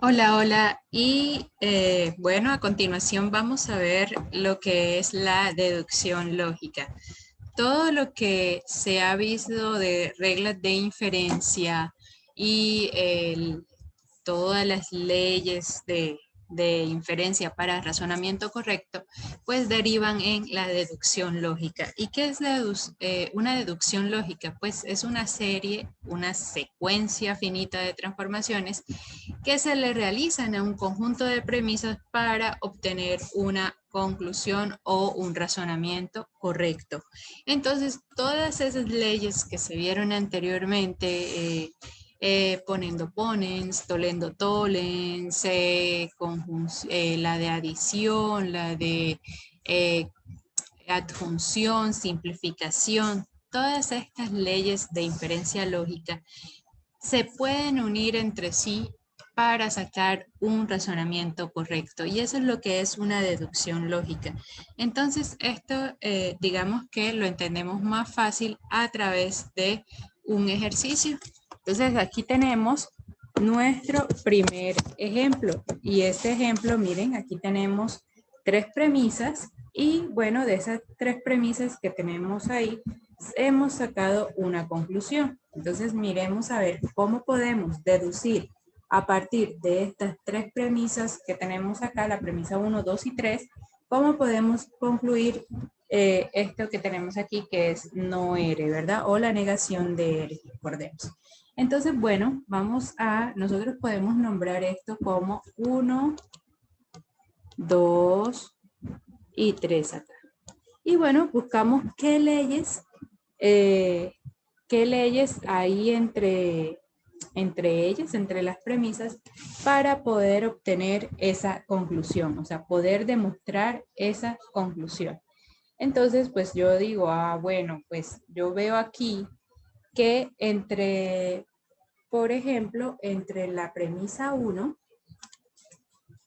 Hola, hola. Y bueno, a continuación vamos a ver lo que es la deducción lógica. Todo lo que se ha visto de reglas de inferencia y todas las leyes de inferencia para razonamiento correcto, pues derivan en la deducción lógica. ¿Y qué es una deducción lógica? Pues es una serie, una secuencia finita de transformaciones que se le realizan a un conjunto de premisas para obtener una conclusión o un razonamiento correcto. Entonces, todas esas leyes que se vieron anteriormente, poniendo ponens, tolendo tolens, la de adición, la de eh, adjunción, simplificación, todas estas leyes de inferencia lógica se pueden unir entre sí para sacar un razonamiento correcto. Y eso es lo que es una deducción lógica. Entonces, esto digamos que lo entendemos más fácil a través de un ejercicio. Entonces, aquí tenemos nuestro primer ejemplo. Y este ejemplo, miren, aquí tenemos tres premisas. Y bueno, de esas tres premisas que tenemos ahí, hemos sacado una conclusión. Entonces, miremos a ver cómo podemos deducir a partir de estas tres premisas que tenemos acá, la premisa 1, 2 y 3, cómo podemos concluir esto que tenemos aquí, que es no R, ¿verdad? O la negación de R, recordemos. Entonces, bueno, nosotros podemos nombrar esto como 1, 2 y 3 acá. Y bueno, buscamos qué leyes hay entre ellas, entre las premisas, para poder obtener esa conclusión, o sea, poder demostrar esa conclusión. Entonces, pues yo digo, bueno, pues yo veo aquí que por ejemplo, entre la premisa 1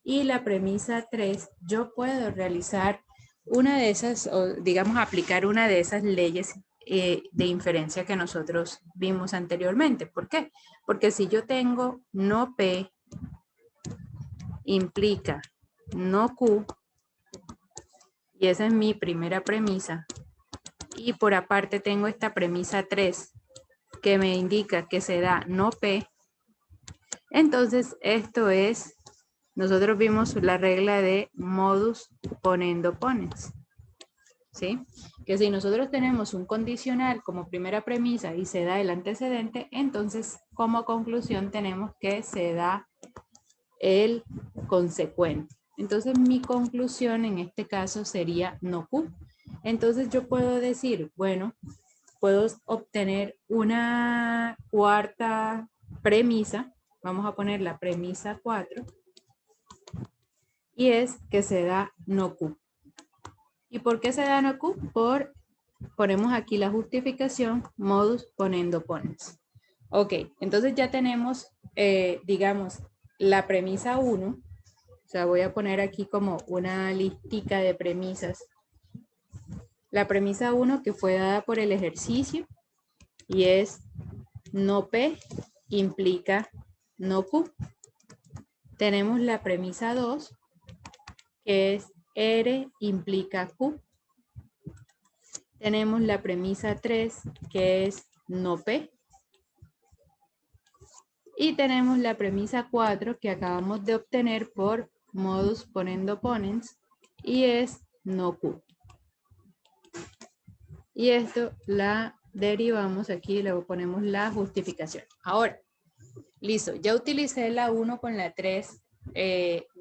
y la premisa 3, yo puedo realizar una de esas, o digamos, aplicar una de esas leyes de inferencia que nosotros vimos anteriormente. ¿Por qué? Porque si yo tengo no P implica no Q, y esa es mi primera premisa, y por aparte tengo esta premisa 3 que me indica que se da no P, entonces esto es, nosotros vimos la regla de modus ponendo ponens. ¿Sí? Que si nosotros tenemos un condicional como primera premisa y se da el antecedente, entonces como conclusión tenemos que se da el consecuente. Entonces mi conclusión en este caso sería no Q. Entonces yo puedo decir, bueno, puedo obtener una cuarta premisa, vamos a poner la premisa 4, y es que se da no Q. ¿Y por qué se da no Q? Ponemos aquí la justificación, modus ponendo ponens. Ok, entonces ya tenemos, digamos, la premisa 1. O sea, voy a poner aquí como una listica de premisas. La premisa 1 que fue dada por el ejercicio y es no P implica no Q. Tenemos la premisa 2 que es R implica Q. Tenemos la premisa 3, que es no P. Y tenemos la premisa 4, que acabamos de obtener por modus ponendo ponens, y es no Q. Y esto la derivamos aquí, le ponemos la justificación. Ahora, listo, ya utilicé la 1 con la 3.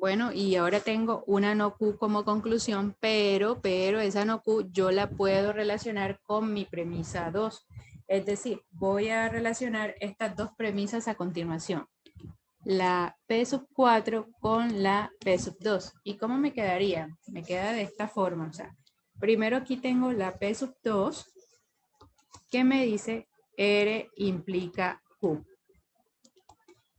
Bueno, y ahora tengo una no Q como conclusión, pero esa no Q yo la puedo relacionar con mi premisa 2. Es decir, voy a relacionar estas dos premisas a continuación. La P sub 4 con la P sub 2. ¿Y cómo me quedaría? Me queda de esta forma. O sea, primero aquí tengo la P sub 2 que me dice R implica Q.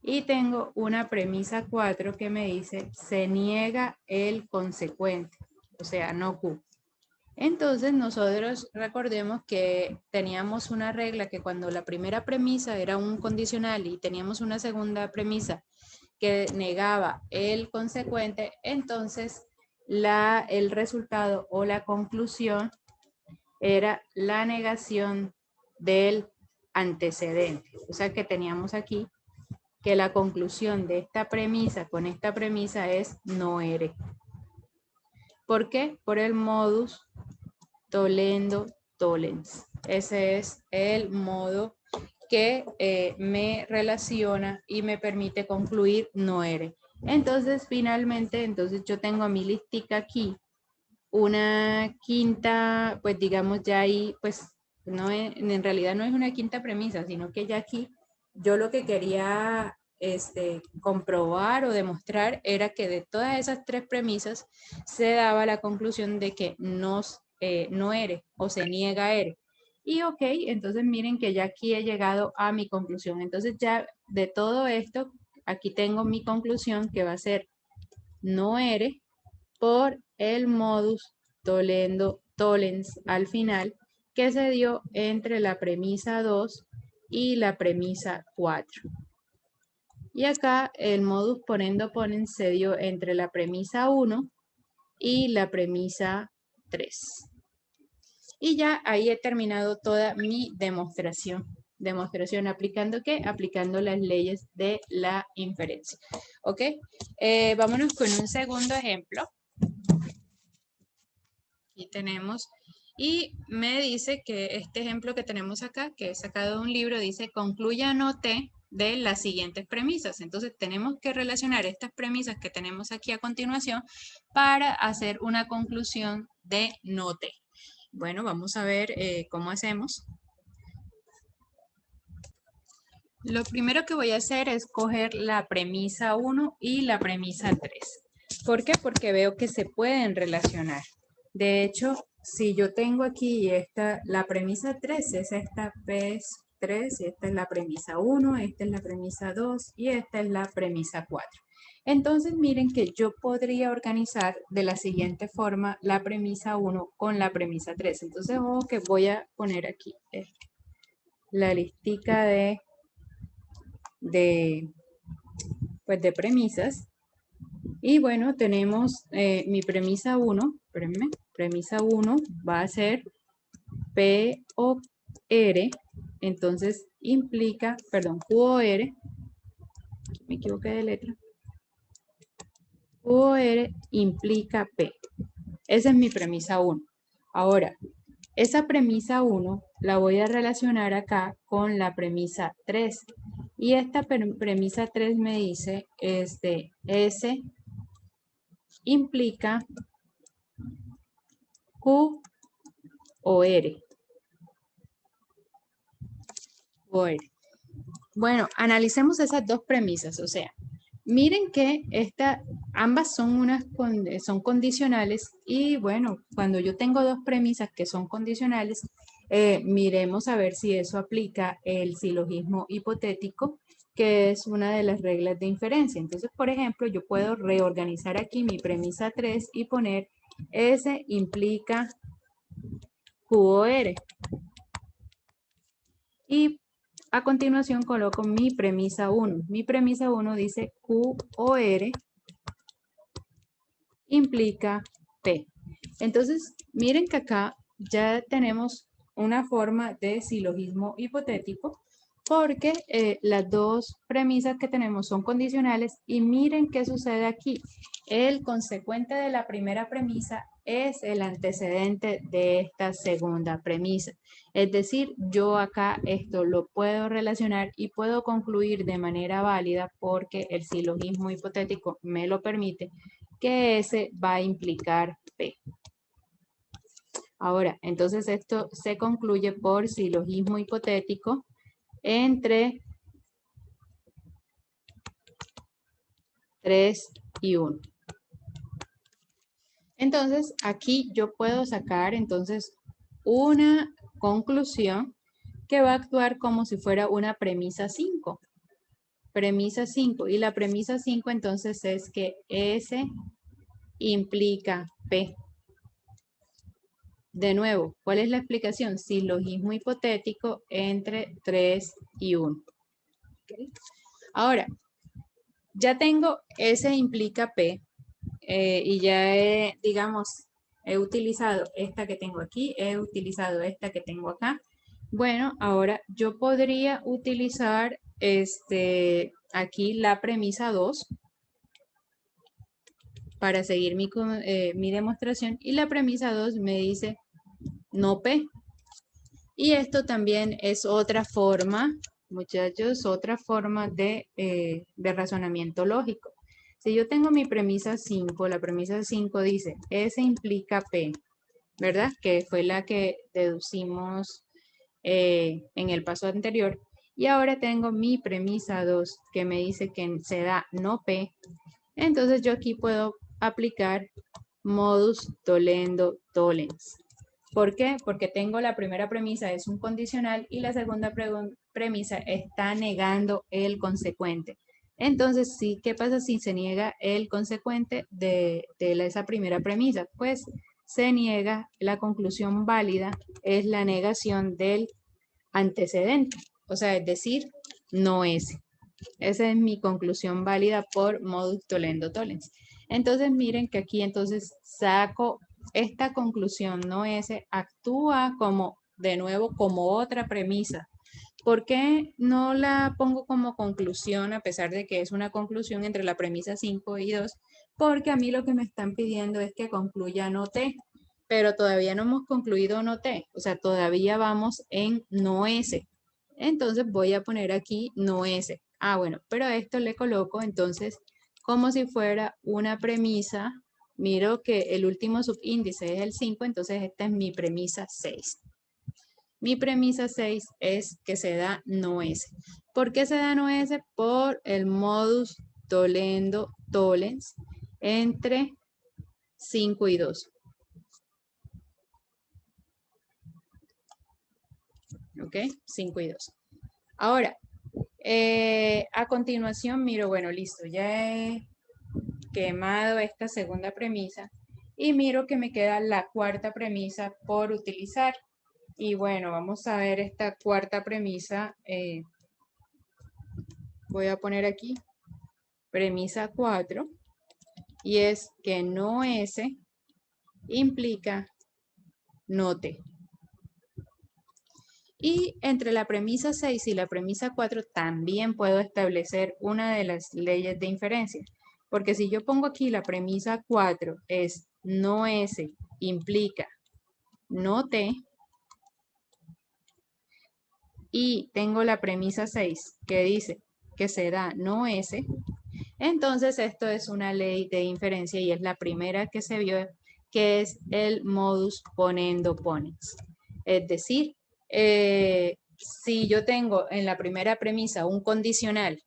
Y tengo una premisa 4 que me dice se niega el consecuente, o sea, no Q. Entonces nosotros recordemos que teníamos una regla que cuando la primera premisa era un condicional y teníamos una segunda premisa que negaba el consecuente, entonces el resultado o la conclusión era la negación del antecedente. O sea que teníamos aquí que la conclusión de esta premisa con esta premisa es no ere. ¿Por qué? Por el modus tollendo tollens. Ese es el modo que me relaciona y me permite concluir no ere. Entonces, finalmente, entonces yo tengo mi listica aquí, una quinta, pues digamos ya ahí, pues no es, en realidad no es una quinta premisa, sino que ya aquí yo lo que quería comprobar o demostrar era que de todas esas tres premisas se daba la conclusión de que no ere o se niega ere. Y ok, entonces miren que ya aquí he llegado a mi conclusión. Entonces ya de todo esto, aquí tengo mi conclusión que va a ser no ere por el modus tollendo tollens al final que se dio entre la premisa 2 y la premisa 4. Y acá el modus ponendo ponens se dio entre la premisa 1 y la premisa 3. Y ya ahí he terminado toda mi demostración. ¿Demostración aplicando qué? Aplicando las leyes de la inferencia. ¿Ok? Vámonos con un segundo ejemplo. Aquí tenemos, y me dice que este ejemplo que tenemos acá, que he sacado de un libro, dice concluya no T de las siguientes premisas. Entonces tenemos que relacionar estas premisas que tenemos aquí a continuación para hacer una conclusión de no T. Bueno, vamos a ver cómo hacemos. Lo primero que voy a hacer es coger la premisa 1 y la premisa 3. ¿Por qué? Porque veo que se pueden relacionar. De hecho, si yo tengo aquí la premisa 3 es esta P3, esta es la premisa 1, esta es la premisa 2 y esta es la premisa 4. Entonces miren que yo podría organizar de la siguiente forma la premisa 1 con la premisa 3. Entonces, ojo que voy a poner aquí la listica de premisas. Y bueno, tenemos mi premisa 1, espérenme, premisa 1 va a ser P o R, entonces implica, perdón, Q o R, me equivoqué de letra, Q o R implica P. Esa es mi premisa 1. Ahora, esa premisa 1 la voy a relacionar acá con la premisa 3. Y esta premisa 3 me dice, S implica Q o R. Bueno, analicemos esas dos premisas. O sea, miren que ambas son condicionales y bueno, cuando yo tengo dos premisas que son condicionales, miremos a ver si eso aplica el silogismo hipotético, que es una de las reglas de inferencia. Entonces, por ejemplo, yo puedo reorganizar aquí mi premisa 3 y poner S implica Q o R. Y a continuación coloco mi premisa 1. Mi premisa 1 dice Q o R implica P. Entonces, miren que acá ya tenemos una forma de silogismo hipotético porque las dos premisas que tenemos son condicionales y miren qué sucede aquí. El consecuente de la primera premisa es el antecedente de esta segunda premisa. Es decir, yo acá esto lo puedo relacionar y puedo concluir de manera válida porque el silogismo hipotético me lo permite que S va a implicar P. Ahora, entonces esto se concluye por silogismo hipotético entre 3 y 1. Entonces, aquí yo puedo sacar entonces una conclusión que va a actuar como si fuera una premisa 5. Premisa 5. Y la premisa 5 entonces es que S implica P. De nuevo, ¿cuál es la explicación? Silogismo hipotético entre 3 y 1. ¿Okay? Ahora, Ya tengo S implica P y ya digamos, he utilizado esta que tengo aquí, he utilizado esta que tengo acá. Bueno, ahora yo podría utilizar aquí la premisa 2 para seguir mi demostración y la premisa 2 me dice no P. Y esto también es otra forma, muchachos, otra forma de razonamiento lógico. Si yo tengo mi premisa 5, la premisa 5 dice S implica P, ¿verdad? Que fue la que deducimos en el paso anterior. Y ahora tengo mi premisa 2 que me dice que se da no P. Entonces yo aquí puedo aplicar modus tollendo tollens. ¿Por qué? Porque tengo la primera premisa es un condicional y la segunda premisa está negando el consecuente. Entonces, sí, ¿qué pasa si se niega el consecuente de esa primera premisa? Pues se niega la conclusión válida, es la negación del antecedente, o sea, es decir, no es. Esa es mi conclusión válida por modus tollendo tollens. Entonces, miren que aquí entonces saco esta conclusión, no ese, actúa como, de nuevo, como otra premisa. ¿Por qué no la pongo como conclusión a pesar de que es una conclusión entre la premisa 5 y 2? Porque a mí lo que me están pidiendo es que concluya no T, pero todavía no hemos concluido no T, o sea, todavía vamos en no S. Entonces voy a poner aquí no S. Ah, bueno, pero a esto le coloco entonces como si fuera una premisa. Miro que el último subíndice es el 5, entonces esta es mi premisa 6. Mi premisa 6 es que se da no S. ¿Por qué se da no S? Por el modus tollendo tollens entre 5 y 2. ¿Ok? 5 y 2. Ahora, a continuación miro, bueno, listo, ya he quemado esta segunda premisa y miro que me queda la cuarta premisa por utilizar. Y bueno, vamos a ver esta cuarta premisa. Voy a poner aquí premisa 4 y es que no S implica no T. Y entre la premisa 6 y la premisa 4 también puedo establecer una de las leyes de inferencia. Porque si yo pongo aquí la premisa 4 es no S implica no T, y tengo la premisa 6 que dice que se da no S, entonces esto es una ley de inferencia y es la primera que se vio, que es el modus ponendo ponens. Es decir, si yo tengo en la primera premisa un condicional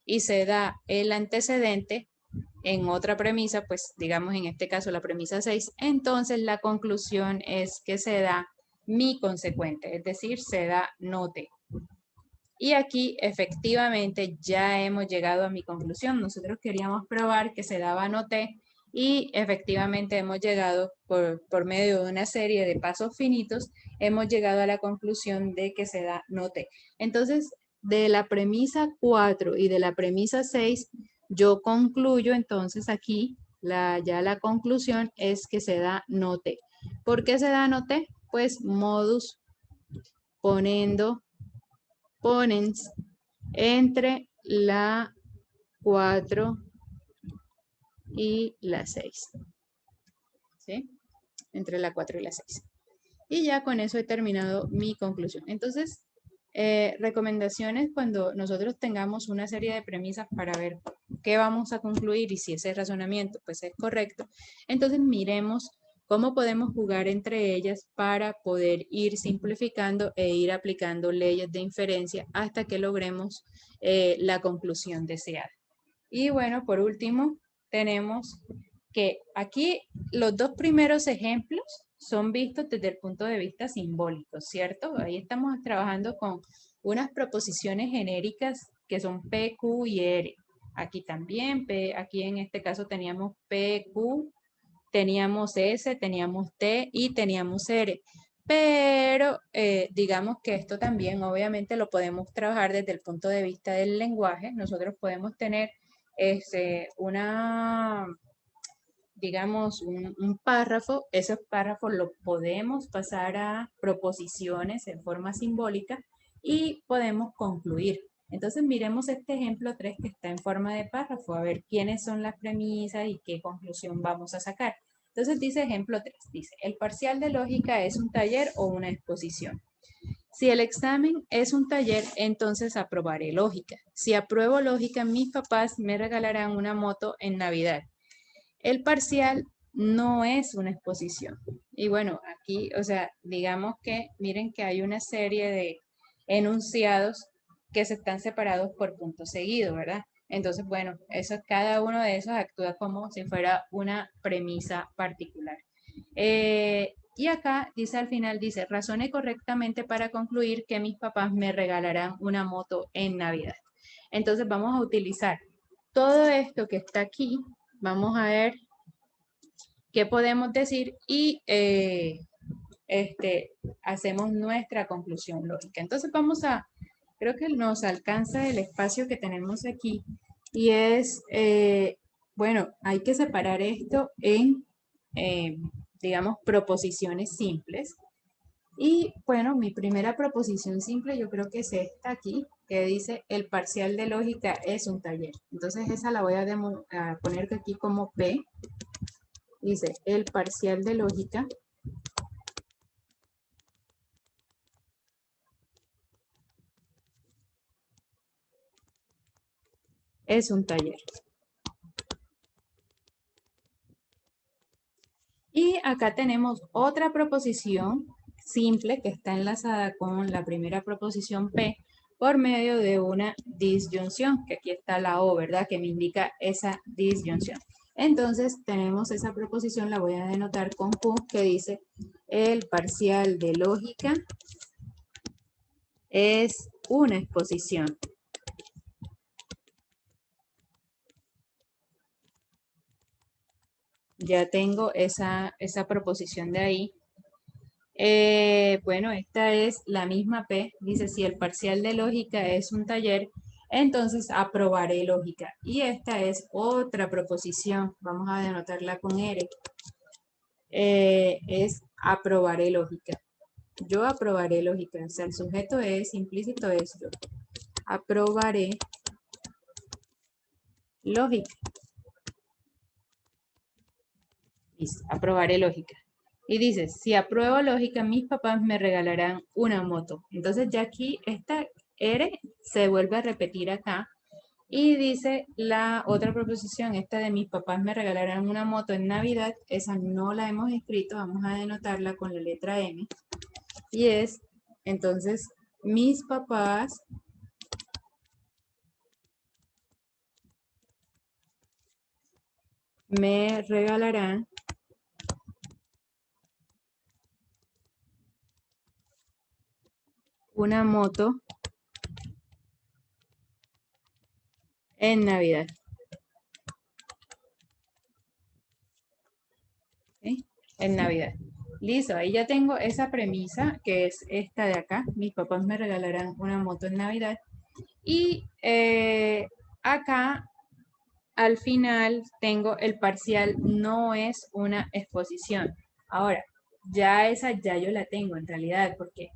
y se da el antecedente en otra premisa, pues digamos en este caso la premisa 6, entonces la conclusión es que se da mi consecuente, es decir, se da no T. Y aquí efectivamente ya hemos llegado a mi conclusión. Nosotros queríamos probar que se daba no T y efectivamente hemos llegado por medio de una serie de pasos finitos, hemos llegado a la conclusión de que se da no T. Entonces, de la premisa 4 y de la premisa 6, yo concluyo entonces aquí, ya la conclusión es que se da no T. ¿Por qué se da no T? Pues modus ponendo ponens entre la 4 y la 6. ¿Sí? Entre la 4 y la 6. Y ya con eso he terminado mi conclusión. Entonces, recomendaciones cuando nosotros tengamos una serie de premisas para ver qué vamos a concluir y si ese razonamiento pues es correcto. Entonces miremos cómo podemos jugar entre ellas para poder ir simplificando e ir aplicando leyes de inferencia hasta que logremos la conclusión deseada. Y bueno, por último, tenemos que aquí los dos primeros ejemplos son vistos desde el punto de vista simbólico, ¿cierto? Ahí estamos trabajando con unas proposiciones genéricas que son P, Q y R. Aquí también, aquí en este caso teníamos P, Q, teníamos S, teníamos T y teníamos R. Pero digamos que esto también obviamente lo podemos trabajar desde el punto de vista del lenguaje. Nosotros podemos tener digamos, un párrafo, esos párrafos los podemos pasar a proposiciones en forma simbólica y podemos concluir. Entonces miremos este ejemplo 3 que está en forma de párrafo, a ver quiénes son las premisas y qué conclusión vamos a sacar. Entonces dice ejemplo 3, dice, el parcial de lógica es un taller o una exposición. Si el examen es un taller, entonces aprobaré lógica. Si apruebo lógica, mis papás me regalarán una moto en Navidad. El parcial no es una exposición. Y bueno, aquí, o sea, digamos que miren que hay una serie de enunciados que se están separados por puntos seguidos, ¿verdad? Entonces, bueno, cada uno de esos actúa como si fuera una premisa particular. Y acá dice al final, dice, razoné correctamente para concluir que mis papás me regalarán una moto en Navidad. Entonces vamos a utilizar todo esto que está aquí, vamos a ver qué podemos decir y hacemos nuestra conclusión lógica. Entonces creo que nos alcanza el espacio que tenemos aquí y es, bueno, hay que separar esto en, digamos, proposiciones simples. Y bueno, mi primera proposición simple yo creo que es esta aquí, que dice el parcial de lógica es un taller. Entonces esa la voy a poner aquí como P. Dice el parcial de lógica es un taller. Y acá tenemos otra proposición simple que está enlazada con la primera proposición P por medio de una disyunción, que aquí está la O, ¿verdad? Que me indica esa disyunción. Entonces tenemos esa proposición, la voy a denotar con Q, que dice el parcial de lógica es una exposición. Ya tengo esa proposición de ahí. Bueno, esta es la misma P. Dice, si el parcial de lógica es un taller, entonces aprobaré lógica. Y esta es otra proposición. Vamos a denotarla con R. Es aprobaré lógica. Yo aprobaré lógica. O sea, el sujeto es implícito es yo. Aprobaré lógica. Listo, aprobaré lógica. Y dice, si apruebo lógica, mis papás me regalarán una moto. Entonces ya aquí esta R se vuelve a repetir acá. Y dice la otra proposición, esta de mis papás me regalarán una moto en Navidad, esa no la hemos escrito, vamos a denotarla con la letra M. Y es, entonces, mis papás me regalarán una moto en Navidad. ¿Sí? En Navidad. Listo, ahí ya tengo esa premisa que es esta de acá. Mis papás me regalarán una moto en Navidad. Y acá al final tengo el parcial no es una exposición. Ahora, ya esa ya yo la tengo en realidad porque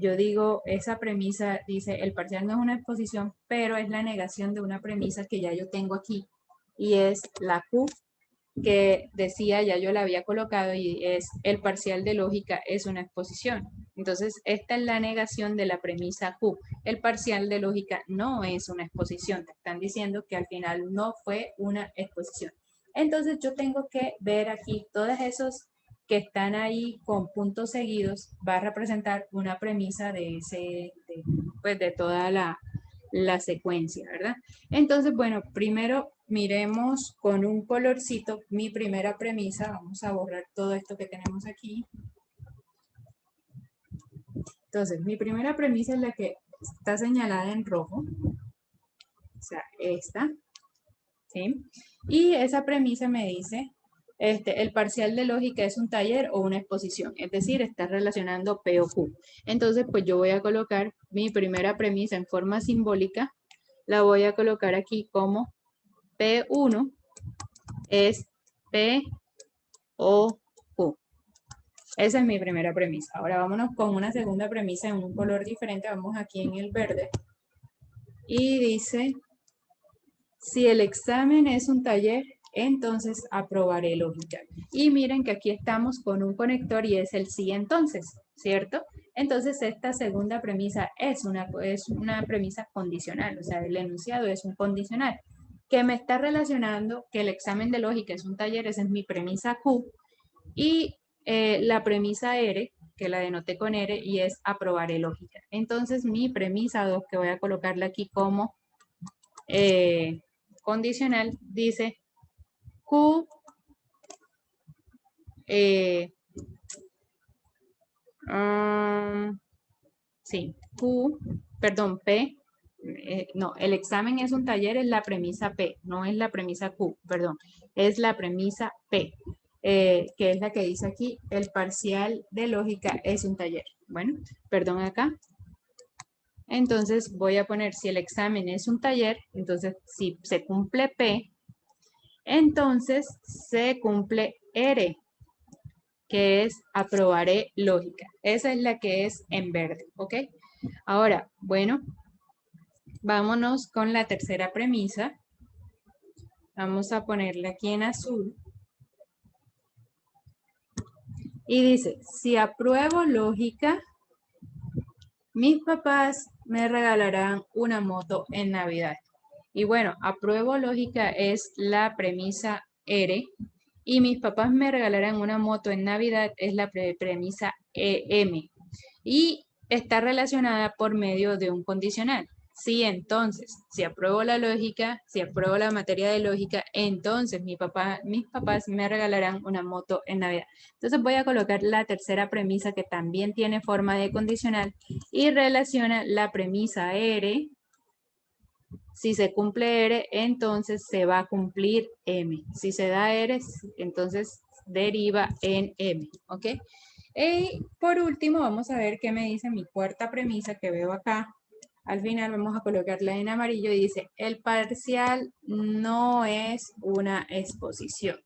yo digo, esa premisa dice el parcial no es una exposición, pero es la negación de una premisa que ya yo tengo aquí y es la Q que decía, ya yo la había colocado y es el parcial de lógica es una exposición. Entonces, esta es la negación de la premisa Q. El parcial de lógica no es una exposición. Te están diciendo que al final no fue una exposición. Entonces, yo tengo que ver aquí todos esos que están ahí con puntos seguidos, va a representar una premisa pues de toda la secuencia, ¿verdad? Entonces, bueno, primero miremos con un colorcito mi primera premisa. Vamos a borrar todo esto que tenemos aquí. Entonces, mi primera premisa es la que está señalada en rojo. O sea, esta. ¿Sí? Y esa premisa me dice, el parcial de lógica es un taller o una exposición. Es decir, está relacionando P o Q. Entonces, pues yo voy a colocar mi primera premisa en forma simbólica. La voy a colocar aquí como P1 es P o Q. Esa es mi primera premisa. Ahora vámonos con una segunda premisa en un color diferente. Vamos aquí en el verde. Y dice, si el examen es un taller, entonces aprobaré lógica. Y miren que aquí estamos con un conector y es el sí entonces, ¿cierto? Entonces esta segunda premisa es una premisa condicional, o sea, el enunciado es un condicional que me está relacionando que el examen de lógica es un taller, esa es mi premisa Q, y la premisa R, que la denoté con R, y es aprobaré lógica. Entonces mi premisa 2, que voy a colocarla aquí como condicional, dice Q sí, P, no, el examen es un taller, es la premisa P, no es la premisa Q, perdón, es la premisa P, que es la que dice aquí, el parcial de lógica es un taller. Bueno, perdón acá. Entonces voy a poner, si el examen es un taller, entonces si se cumple P, entonces se cumple R, que es aprobaré lógica. Esa es la que es en verde, ¿ok? Ahora, bueno, vámonos con la tercera premisa. Vamos a ponerla aquí en azul. Y dice, si apruebo lógica, mis papás me regalarán una moto en Navidad. Y bueno, apruebo lógica es la premisa R y mis papás me regalarán una moto en Navidad es la premisa M. Y está relacionada por medio de un condicional. Sí, entonces, si apruebo la lógica, si apruebo la materia de lógica, entonces mis papás me regalarán una moto en Navidad. Entonces voy a colocar la tercera premisa que también tiene forma de condicional y relaciona la premisa R. Si se cumple R, entonces se va a cumplir M. Si se da R, entonces deriva en M, ¿ok? Y por último, vamos a ver qué me dice mi cuarta premisa que veo acá. Al final vamos a colocarla en amarillo y dice, el parcial no es una exposición.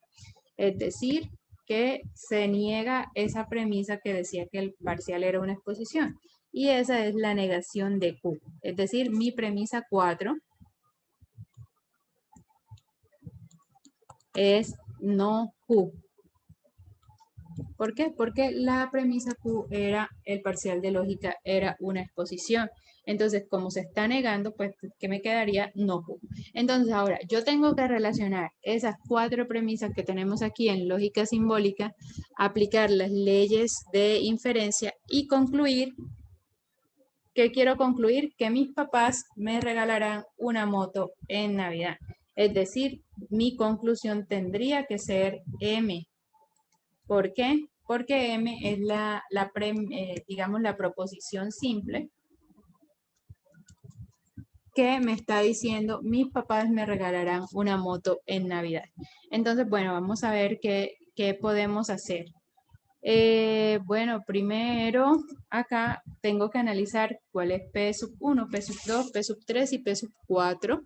Es decir, que se niega esa premisa que decía que el parcial era una exposición. Y esa es la negación de Q. Es decir, mi premisa 4 es no Q. ¿Por qué? Porque la premisa Q era, el parcial de lógica era una exposición. Entonces, como se está negando, pues, ¿qué me quedaría? No Q. Entonces, ahora, yo tengo que relacionar esas 4 premisas que tenemos aquí en lógica simbólica, aplicar las leyes de inferencia y concluir. ¿Qué quiero concluir? Que mis papás me regalarán una moto en Navidad. Es decir, mi conclusión tendría que ser M. ¿Por qué? Porque M es digamos, la proposición simple que me está diciendo mis papás me regalarán una moto en Navidad. Entonces, bueno, vamos a ver qué podemos hacer. Bueno, primero acá tengo que analizar cuál es P sub 1, P sub 2, P sub 3 y P sub 4.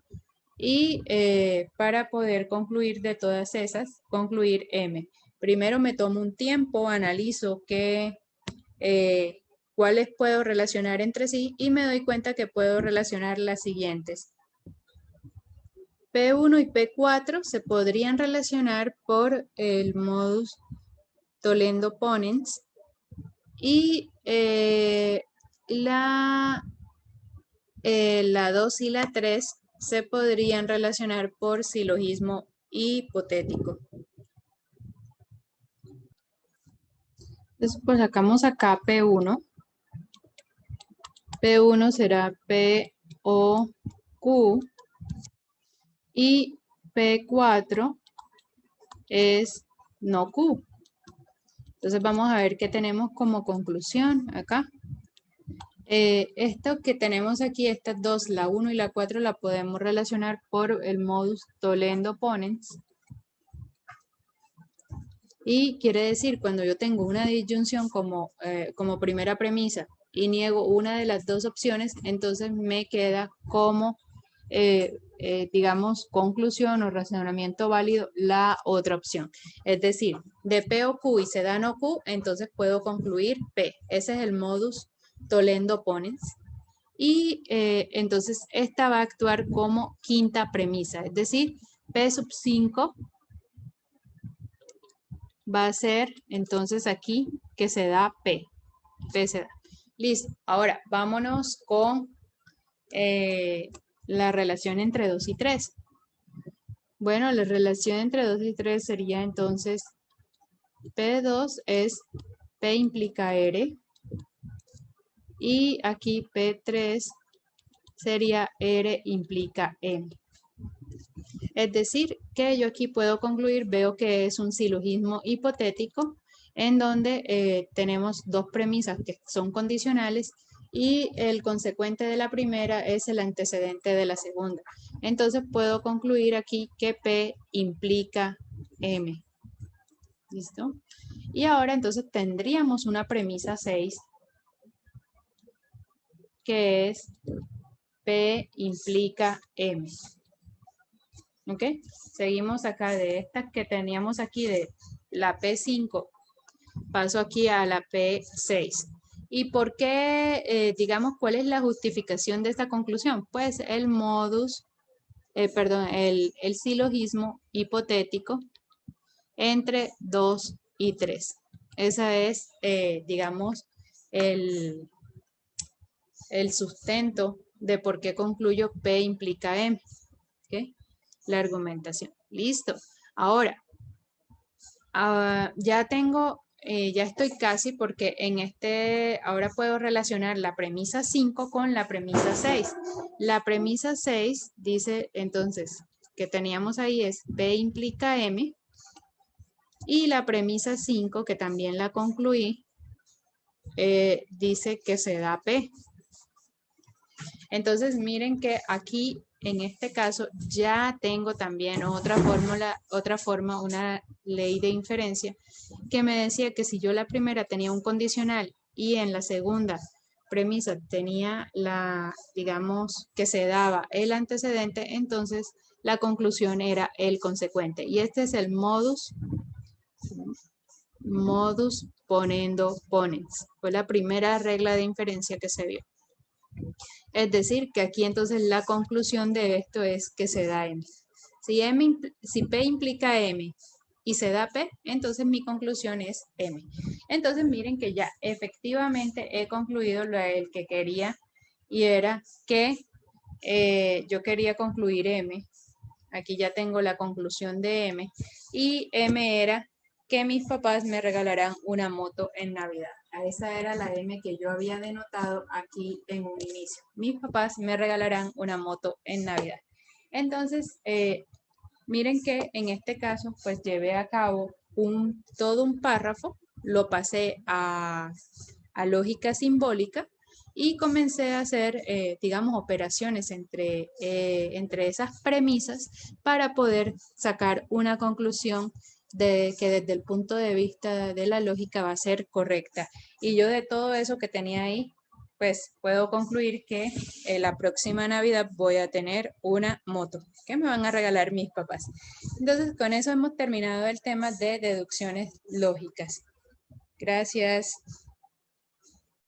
Y para poder concluir de todas esas, concluir M. Primero me tomo un tiempo, analizo cuáles puedo relacionar entre sí y me doy cuenta que puedo relacionar las siguientes. P1 y P4 se podrían relacionar por el modus tollendo-ponens y la 2 y la 3 se podrían relacionar por silogismo hipotético. Entonces, pues sacamos acá P1. P1 será P o Q y P4 es no Q. Entonces vamos a ver qué tenemos como conclusión acá. Esto que tenemos aquí, estas dos, la 1 y la 4, la podemos relacionar por el modus tollendo-ponens. Y quiere decir, cuando yo tengo una disyunción como primera premisa y niego una de las dos opciones, entonces me queda como digamos, conclusión o razonamiento válido la otra opción. Es decir, de P o Q y se da no Q, entonces puedo concluir P. Ese es el modus tollendo ponens. Y entonces esta va a actuar como quinta premisa, es decir, P sub 5 va a ser entonces aquí que se da P. P se da. Listo. Ahora vámonos con la relación entre 2 y 3. Bueno, la relación entre 2 y 3 sería entonces P2 es P implica R y aquí P3 sería R implica M. Es decir, que yo aquí puedo concluir, veo que es un silogismo hipotético en donde tenemos dos premisas que son condicionales y el consecuente de la primera es el antecedente de la segunda. Entonces puedo concluir aquí que P implica M. ¿Listo? Y ahora entonces tendríamos una premisa 6 que es P implica M. ¿Ok? Seguimos acá de estas que teníamos aquí de la P5, paso aquí a la P6. ¿Y por qué, digamos, cuál es la justificación de esta conclusión? Pues el modus, perdón, el silogismo hipotético entre 2 y 3. Esa es, digamos, el sustento de por qué concluyo P implica M. ¿Ok? La argumentación. Listo. Ahora, ya tengo, ya estoy casi porque en ahora puedo relacionar la premisa 5 con la premisa 6. La premisa 6 dice entonces que teníamos ahí es P implica M y la premisa 5 que también la concluí dice que se da P. Entonces miren que aquí en este caso ya tengo también otra forma, una ley de inferencia que me decía que si yo la primera tenía un condicional y en la segunda premisa tenía digamos, que se daba el antecedente, entonces la conclusión era el consecuente. Y este es el modus ponendo ponens. Fue la primera regla de inferencia que se vio. Es decir, que aquí entonces la conclusión de esto es que se da M. Si P implica M y se da P, entonces mi conclusión es M. Entonces miren que ya efectivamente he concluido lo que quería y era que yo quería concluir M. Aquí ya tengo la conclusión de M y M era que mis papás me regalarán una moto en Navidad. Esa era la M que yo había denotado aquí en un inicio. Mis papás me regalarán una moto en Navidad. Entonces, miren que en este caso, pues llevé a cabo todo un párrafo, lo pasé a lógica simbólica y comencé a hacer, digamos, operaciones entre esas premisas para poder sacar una conclusión de que desde el punto de vista de la lógica va a ser correcta. Y yo de todo eso que tenía ahí, pues puedo concluir que la próxima Navidad voy a tener una moto que me van a regalar mis papás. Entonces, con eso hemos terminado el tema de deducciones lógicas. Gracias.